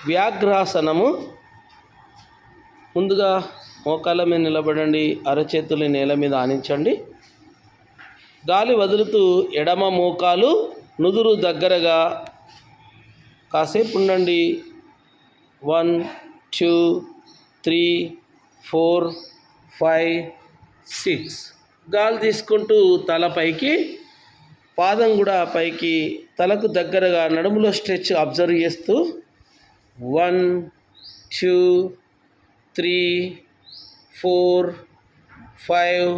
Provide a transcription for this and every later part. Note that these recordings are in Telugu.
వ్యాఘ్రాసనము. ముందుగా మోకాళ్ళ మీద నిలబడండి, అరచేతులు నేల మీద ఆనించండి. గాలి వదులుతూ ఎడమ మోకాలు నుదురు దగ్గరగా కాసేపు ఉండండి. 1 2 3 4 5 6. గాలి తీసుకుంటూ తలపైకి, పాదం కూడా పైకి, తలకు దగ్గరగా నడుములో స్ట్రెచ్ అబ్జర్వ్ చేస్తూ 1 2 3 4 5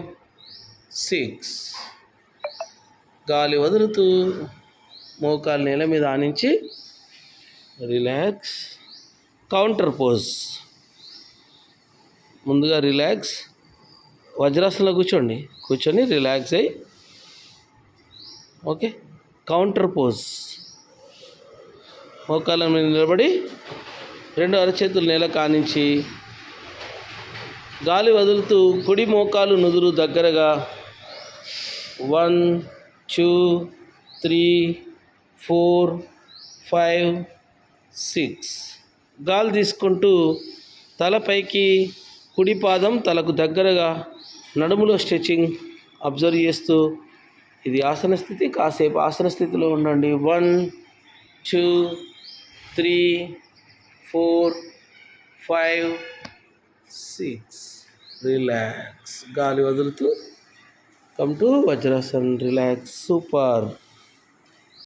6. గాలి వదులుతూ మోకాలు నేల మీద ఆనించి రిలాక్స్. Counter pose. ముందుగా రిలాక్స్, వజ్రాసనంలో కూర్చొని రిలాక్స్ అయ్యి, ఓకే. Counter pose. మోకాళ్ళ మీద నిలబడి 2 అరచేతులు నేల కానించి గాలి వదులుతూ కుడి మోకాలు నుదురు దగ్గరగా 1 2 3 4 5 6. గాలి తీసుకుంటూ తలపైకి, కుడి పాదం తలకు దగ్గరగా నడుములో స్ట్రెచింగ్ అబ్జర్వ్ చేస్తూ, ఇది ఆసన స్థితి. కాసేపు ఆసన స్థితిలో ఉండండి. 1 2 3 4 5 6. రిలాక్స్. గాలి వదులుతూ come to Vajrasan. Relax. Super.